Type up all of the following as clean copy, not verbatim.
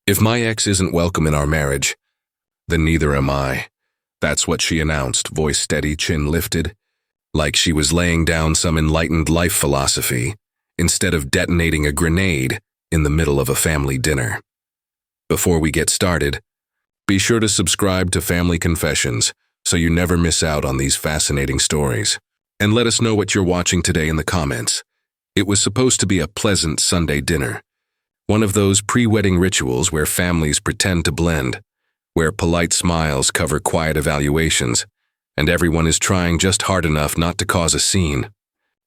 If my ex isn't welcome in our marriage, then neither am I. That's what she announced, voice steady, chin lifted, like she was laying down some enlightened life philosophy instead of detonating a grenade in the middle of a family dinner. Before we get started, be sure to subscribe to Family Confessions so you never miss out on these fascinating stories. And let us know what you're watching today in the comments. It was supposed to be a pleasant Sunday dinner, one of those pre-wedding rituals where families pretend to blend, where polite smiles cover quiet evaluations, and everyone is trying just hard enough not to cause a scene.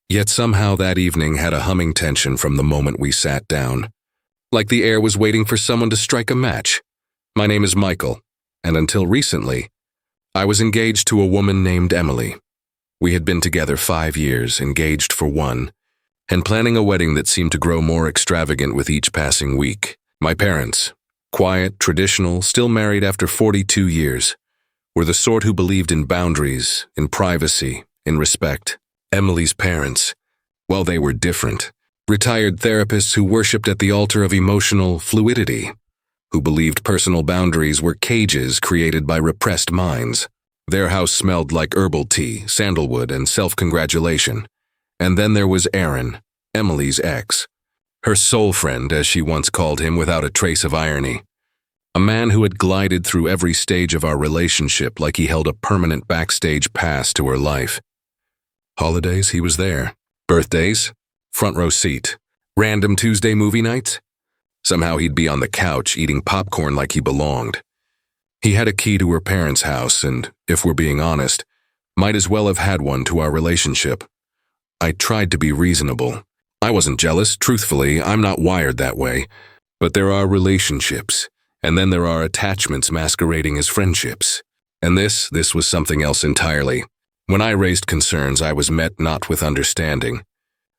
Yet somehow that evening had a humming tension from the moment we sat down, like the air was waiting for someone to strike a match. My name is Michael, and until recently, I was engaged to a woman named Emily. We had been together 5 years, engaged for 1, and planning a wedding that seemed to grow more extravagant with each passing week. My parents, quiet, traditional, still married after 42 years, were the sort who believed in boundaries, in privacy, in respect. Emily's parents, well, they were different. Retired therapists who worshipped at the altar of emotional fluidity, who believed personal boundaries were cages created by repressed minds. Their house smelled like herbal tea, sandalwood, and self-congratulation. And then there was Aaron, Emily's ex, her soul friend, as she once called him without a trace of irony. A man who had glided through every stage of our relationship like he held a permanent backstage pass to her life. Holidays, he was there. Birthdays, front row seat. Random Tuesday movie nights? Somehow he'd be on the couch eating popcorn like he belonged. He had a key to her parents' house and, if we're being honest, might as well have had one to our relationship. I tried to be reasonable. I wasn't jealous, truthfully, I'm not wired that way. But there are relationships, and then there are attachments masquerading as friendships. And this was something else entirely. When I raised concerns, I was met not with understanding,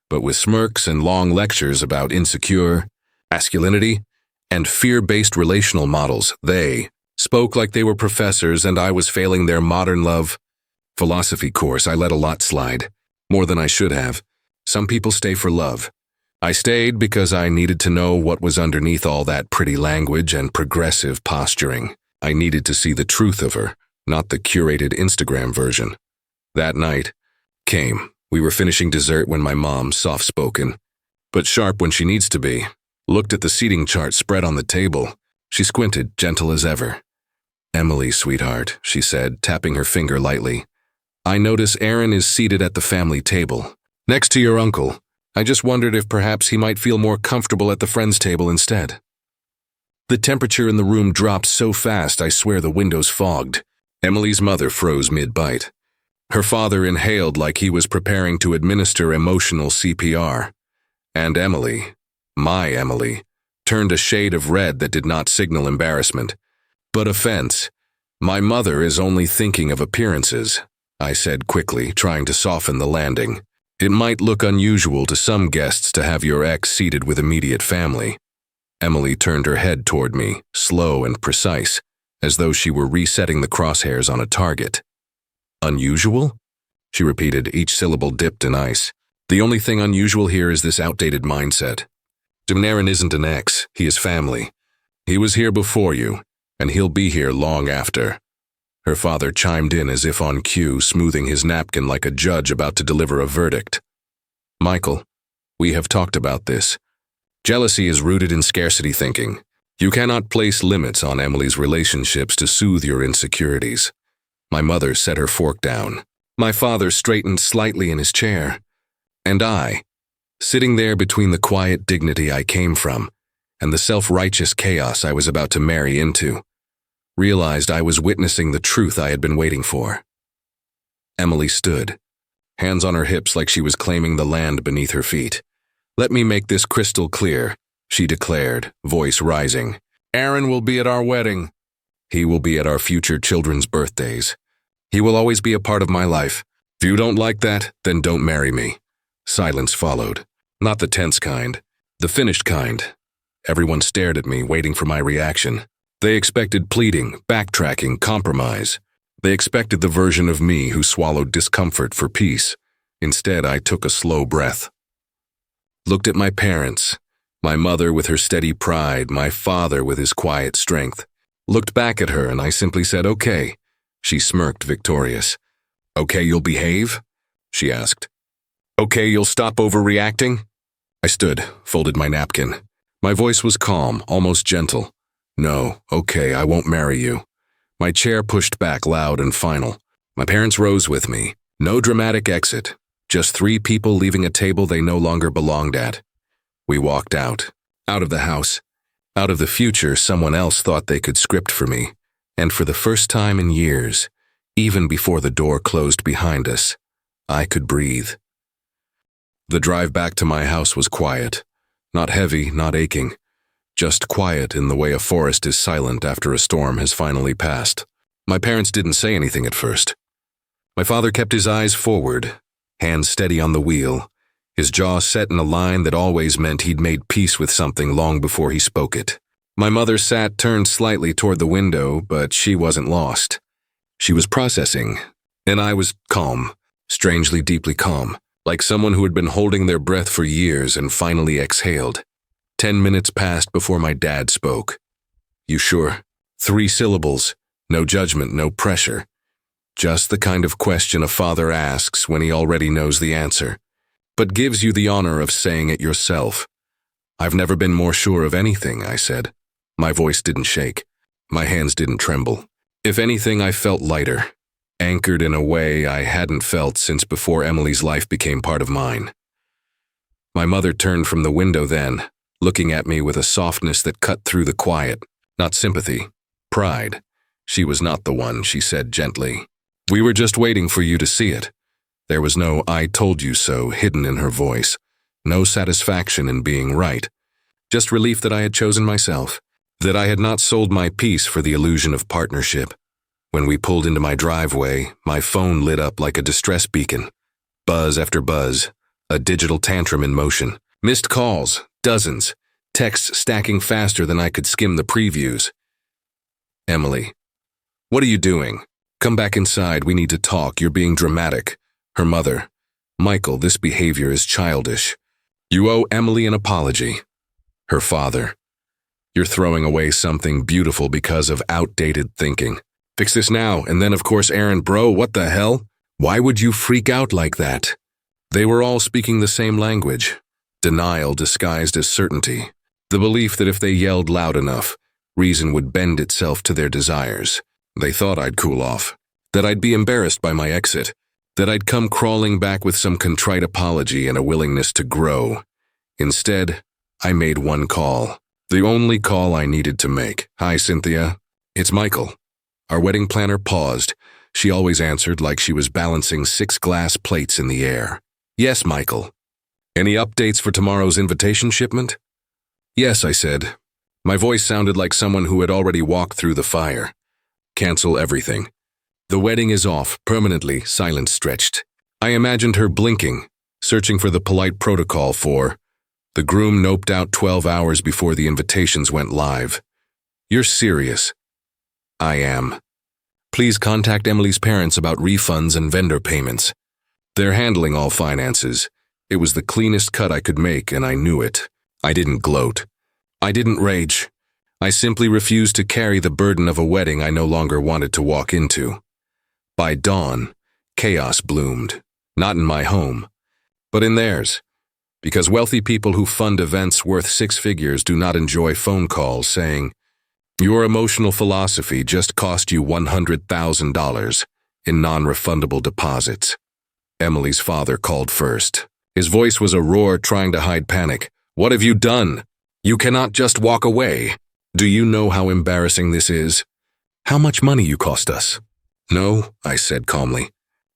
but with smirks and long lectures about insecure, masculinity, and fear-based relational models. They spoke like they were professors and I was failing their modern love philosophy course. I let a lot slide, more than I should have. Some people stay for love. I stayed because I needed to know what was underneath all that pretty language and progressive posturing. I needed to see the truth of her, not the curated Instagram version. That night came. We were finishing dessert when my mom, soft-spoken, but sharp when she needs to be, looked at the seating chart spread on the table. She squinted, gentle as ever. "Emily, sweetheart," she said, tapping her finger lightly. "I notice Aaron is seated at the family table, next to your uncle. I just wondered if perhaps he might feel more comfortable at the friends' table instead." The temperature in the room dropped so fast I swear the windows fogged. Emily's mother froze mid-bite. Her father inhaled like he was preparing to administer emotional CPR. And Emily, my Emily, turned a shade of red that did not signal embarrassment, but offense. "My mother is only thinking of appearances," I said quickly, trying to soften the landing. "It might look unusual to some guests to have your ex seated with immediate family." Emily turned her head toward me, slow and precise, as though she were resetting the crosshairs on a target. "Unusual?" she repeated, each syllable dipped in ice. "The only thing unusual here is this outdated mindset. Aaron isn't an ex, he is family. He was here before you, and he'll be here long after." Her father chimed in as if on cue, smoothing his napkin like a judge about to deliver a verdict. "Michael, we have talked about this. Jealousy is rooted in scarcity thinking. You cannot place limits on Emily's relationships to soothe your insecurities." My mother set her fork down. My father straightened slightly in his chair. And I, sitting there between the quiet dignity I came from and the self-righteous chaos I was about to marry into, realized I was witnessing the truth I had been waiting for. Emily stood, hands on her hips like she was claiming the land beneath her feet. "Let me make this crystal clear," she declared, voice rising. "Aaron will be at our wedding. He will be at our future children's birthdays. He will always be a part of my life. If you don't like that, then don't marry me." Silence followed. Not the tense kind, the finished kind. Everyone stared at me, waiting for my reaction. They expected pleading, backtracking, compromise. They expected the version of me who swallowed discomfort for peace. Instead, I took a slow breath. Looked at my parents, My mother with her steady pride, my father with his quiet strength. Looked back at her and I simply said, "Okay." She smirked, victorious. "Okay, you'll behave?" she asked. "Okay, you'll stop overreacting?" I stood, folded my napkin. My voice was calm, almost gentle. "No, okay, I won't marry you." My chair pushed back, loud and final. My parents rose with me. No dramatic exit. Just 3 people leaving a table they no longer belonged at. We walked out of the house, out of the future someone else thought they could script for me. And for the first time in years, even before the door closed behind us, I could breathe. The drive back to my house was quiet. Not heavy, not aching. Just quiet in the way a forest is silent after a storm has finally passed. My parents didn't say anything at first. My father kept his eyes forward, hands steady on the wheel, his jaw set in a line that always meant he'd made peace with something long before he spoke it. My mother sat turned slightly toward the window, but she wasn't lost. She was processing, and I was calm, strangely deeply calm, like someone who had been holding their breath for years and finally exhaled. 10 minutes passed before my dad spoke. "You sure?" 3 syllables, no judgment, no pressure. Just the kind of question a father asks when he already knows the answer, but gives you the honor of saying it yourself. "I've never been more sure of anything," I said. My voice didn't shake. My hands didn't tremble. If anything, I felt lighter, anchored in a way I hadn't felt since before Emily's life became part of mine. My mother turned from the window then, looking at me with a softness that cut through the quiet. Not sympathy, pride. She was not the one, she said gently. "We were just waiting for you to see it." There was no "I told you so" hidden in her voice. No satisfaction in being right. Just relief that I had chosen myself. That I had not sold my peace for the illusion of partnership. When we pulled into my driveway, my phone lit up like a distress beacon. Buzz after buzz. A digital tantrum in motion. Missed calls. Dozens. Texts stacking faster than I could skim the previews. "Emily. What are you doing? Come back inside, we need to talk, you're being dramatic." Her mother. "Michael, this behavior is childish. You owe Emily an apology." Her father. "You're throwing away something beautiful because of outdated thinking. Fix this now, and then of course Aaron, bro, what the hell? Why would you freak out like that?" They were all speaking the same language. Denial disguised as certainty. The belief that if they yelled loud enough, reason would bend itself to their desires. They thought I'd cool off, that I'd be embarrassed by my exit, that I'd come crawling back with some contrite apology and a willingness to grow. Instead, I made one call. The only call I needed to make. "Hi, Cynthia. It's Michael." Our wedding planner paused. She always answered like she was balancing 6 glass plates in the air. "Yes, Michael. Any updates for tomorrow's invitation shipment?" "Yes," I said. My voice sounded like someone who had already walked through the fire. "Cancel everything. The wedding is off, permanently." Silence stretched. I imagined her blinking, searching for the polite protocol for. The groom noped out 12 hours before the invitations went live. "You're serious?" "I am. Please contact Emily's parents about refunds and vendor payments. They're handling all finances." It was the cleanest cut I could make, and I knew it. I didn't gloat. I didn't rage. I simply refused to carry the burden of a wedding I no longer wanted to walk into. By dawn, chaos bloomed. Not in my home, but in theirs. Because wealthy people who fund events worth 6 figures do not enjoy phone calls saying, "Your emotional philosophy just cost you $100,000 in non-refundable deposits." Emily's father called first. His voice was a roar trying to hide panic. "What have you done? You cannot just walk away. Do you know how embarrassing this is? How much money you cost us?" "No," I said calmly.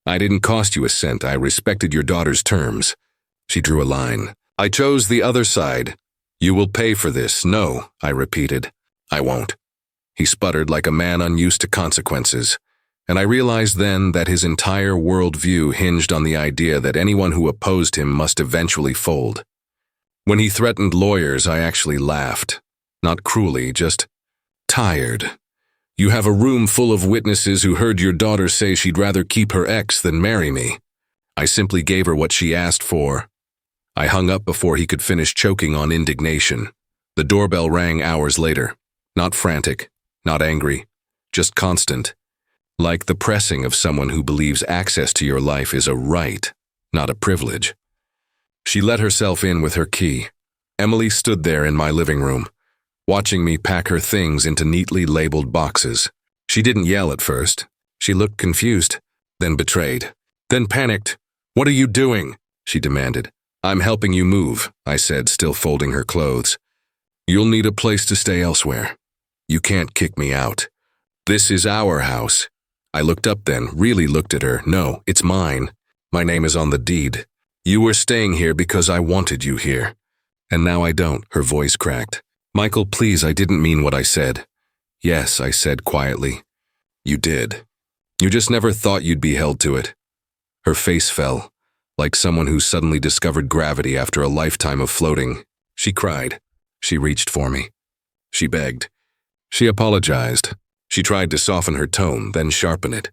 "I didn't cost you a cent. I respected your daughter's terms." She drew a line. "I chose the other side. You will pay for this." "No," I repeated. "I won't." He sputtered like a man unused to consequences. And I realized then that his entire worldview hinged on the idea that anyone who opposed him must eventually fold. When he threatened lawyers, I actually laughed. Not cruelly, just tired. "You have a room full of witnesses who heard your daughter say she'd rather keep her ex than marry me." I simply gave her what she asked for. I hung up before he could finish choking on indignation. The doorbell rang hours later. Not frantic, not angry, just constant. Like the pressing of someone who believes access to your life is a right, not a privilege. She let herself in with her key. Emily stood there in my living room, watching me pack her things into neatly labeled boxes. She didn't yell at first. She looked confused, then betrayed, then panicked. "What are you doing?" she demanded. "I'm helping you move," I said, still folding her clothes. "You'll need a place to stay elsewhere. You can't kick me out. This is our house." I looked up then, really looked at her. "No, it's mine. My name is on the deed. You were staying here because I wanted you here. And now I don't," her voice cracked. "Michael, please, I didn't mean what I said." "Yes," I said quietly. "You did. You just never thought you'd be held to it." Her face fell, like someone who suddenly discovered gravity after a lifetime of floating. She cried. She reached for me. She begged. She apologized. She tried to soften her tone, then sharpen it.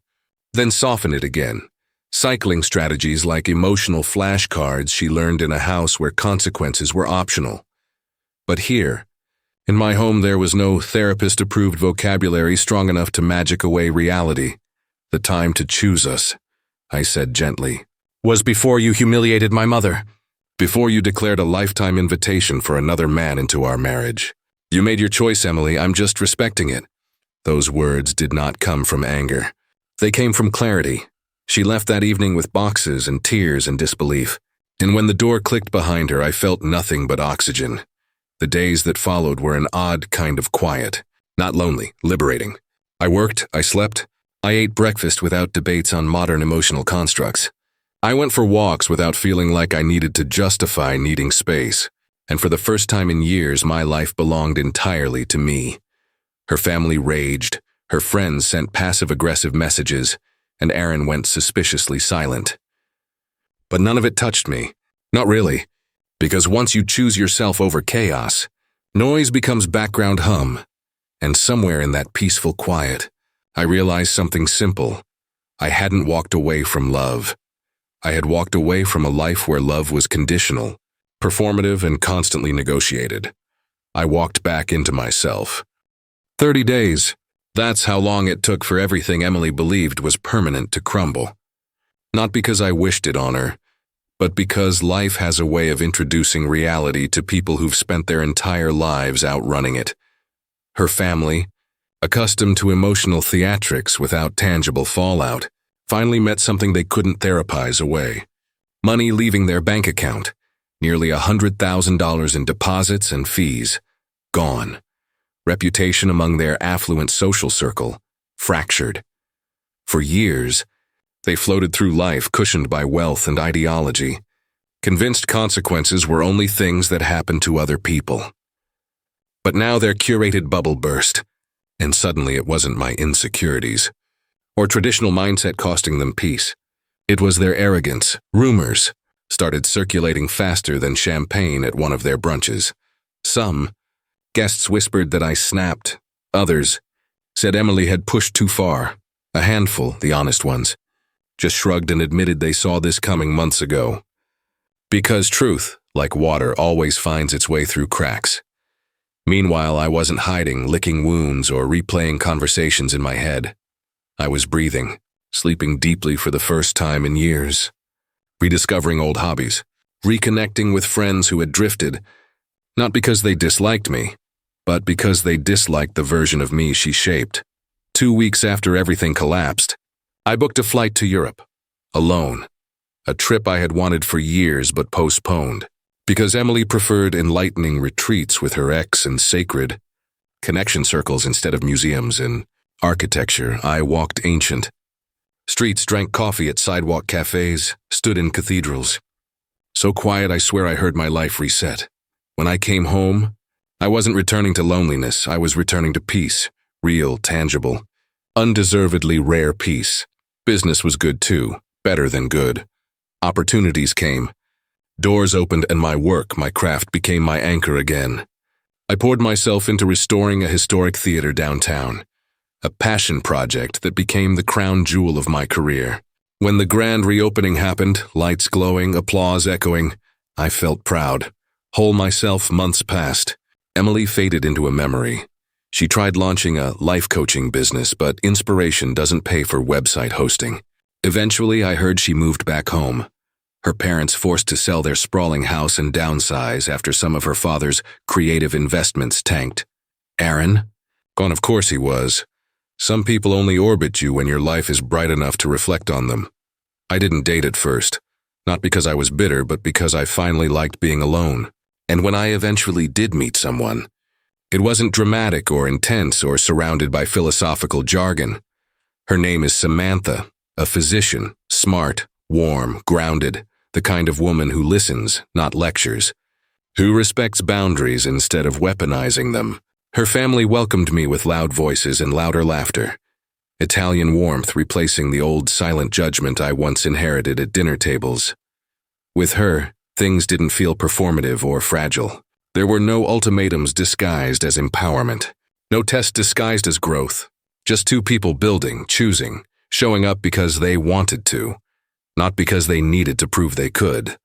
Then soften it again. Cycling strategies like emotional flashcards she learned in a house where consequences were optional. But here, in my home, there was no therapist-approved vocabulary strong enough to magic away reality. "The time to choose us," I said gently, "was before you humiliated my mother. Before you declared a lifetime invitation for another man into our marriage. You made your choice, Emily. I'm just respecting it." Those words did not come from anger. They came from clarity. She left that evening with boxes and tears and disbelief. And when the door clicked behind her, I felt nothing but oxygen. The days that followed were an odd kind of quiet. Not lonely, liberating. I worked, I slept, I ate breakfast without debates on modern emotional constructs. I went for walks without feeling like I needed to justify needing space. And for the first time in years, my life belonged entirely to me. Her family raged, her friends sent passive-aggressive messages, and Aaron went suspiciously silent. But none of it touched me. Not really. Because once you choose yourself over chaos, noise becomes background hum. And somewhere in that peaceful quiet, I realized something simple. I hadn't walked away from love. I had walked away from a life where love was conditional, performative, and constantly negotiated. I walked back into myself. 30 days. That's how long it took for everything Emily believed was permanent to crumble. Not because I wished it on her, but because life has a way of introducing reality to people who've spent their entire lives outrunning it. Her family, accustomed to emotional theatrics without tangible fallout, finally met something they couldn't therapize away. Money leaving their bank account, nearly $100,000 in deposits and fees, gone. Reputation among their affluent social circle, fractured. For years, they floated through life cushioned by wealth and ideology, convinced consequences were only things that happened to other people. But now their curated bubble burst, and suddenly it wasn't my insecurities or traditional mindset costing them peace. It was their arrogance. Rumors started circulating faster than champagne at one of their brunches. Some guests whispered that I snapped. Others said Emily had pushed too far. A handful, the honest ones, just shrugged and admitted they saw this coming months ago. Because truth, like water, always finds its way through cracks. Meanwhile, I wasn't hiding, licking wounds, or replaying conversations in my head. I was breathing, sleeping deeply for the first time in years, rediscovering old hobbies, reconnecting with friends who had drifted, not because they disliked me, but because they disliked the version of me she shaped. 2 weeks after everything collapsed, I booked a flight to Europe, alone, a trip I had wanted for years but postponed, because Emily preferred enlightening retreats with her ex and sacred connection circles instead of museums and architecture. I walked ancient streets, drank coffee at sidewalk cafes, stood in cathedrals. So quiet I swear I heard my life reset. When I came home, I wasn't returning to loneliness, I was returning to peace, real, tangible, undeservedly rare peace. Business was good too, better than good. Opportunities came. Doors opened and my work, my craft became my anchor again. I poured myself into restoring a historic theater downtown, a passion project that became the crown jewel of my career. When the grand reopening happened, lights glowing, applause echoing, I felt proud. Whole myself. Months passed. Emily faded into a memory. She tried launching a life coaching business, but inspiration doesn't pay for website hosting. Eventually, I heard she moved back home. Her parents forced to sell their sprawling house and downsize after some of her father's creative investments tanked. Aaron? Gone, of course he was. Some people only orbit you when your life is bright enough to reflect on them. I didn't date at first. Not because I was bitter, but because I finally liked being alone. And when I eventually did meet someone, it wasn't dramatic or intense or surrounded by philosophical jargon. Her name is Samantha, a physician, smart, warm, grounded, the kind of woman who listens, not lectures, who respects boundaries instead of weaponizing them. Her family welcomed me with loud voices and louder laughter. Italian warmth replacing the old silent judgment I once inherited at dinner tables. With her, things didn't feel performative or fragile. There were no ultimatums disguised as empowerment, no tests disguised as growth. Just two people building, choosing, showing up because they wanted to, not because they needed to prove they could.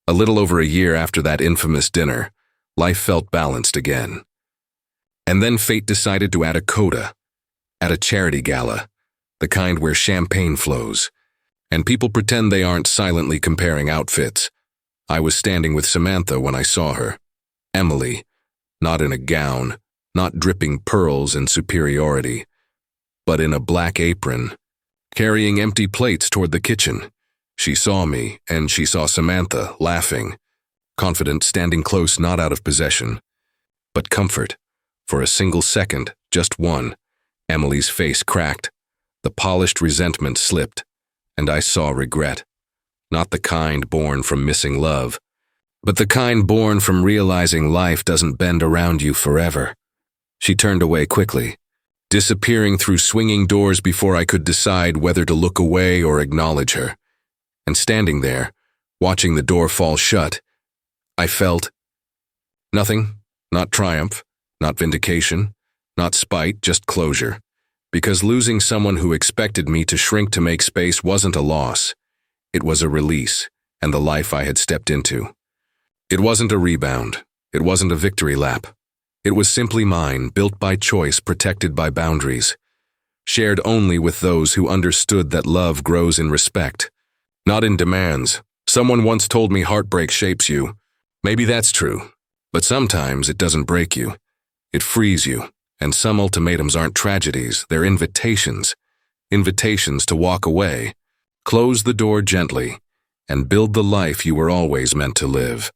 A little over a year after that infamous dinner, life felt balanced again. And then fate decided to add a coda. At a charity gala, the kind where champagne flows, and people pretend they aren't silently comparing outfits. I was standing with Samantha when I saw her. Emily, not in a gown, not dripping pearls and superiority, but in a black apron, carrying empty plates toward the kitchen. She saw me, and she saw Samantha, laughing, confident, standing close, not out of possession, but comfort. For a single second, just one, Emily's face cracked, the polished resentment slipped, and I saw regret. Not the kind born from missing love, but the kind born from realizing life doesn't bend around you forever. She turned away quickly, disappearing through swinging doors before I could decide whether to look away or acknowledge her. And standing there, watching the door fall shut, I felt nothing, not triumph, not vindication, not spite, just closure. Because losing someone who expected me to shrink to make space wasn't a loss. It was a release, and the life I had stepped into. It wasn't a rebound. It wasn't a victory lap. It was simply mine, built by choice, protected by boundaries. Shared only with those who understood that love grows in respect, not in demands. Someone once told me heartbreak shapes you. Maybe that's true. But sometimes it doesn't break you. It frees you. And some ultimatums aren't tragedies, they're invitations. Invitations to walk away, close the door gently, and build the life you were always meant to live.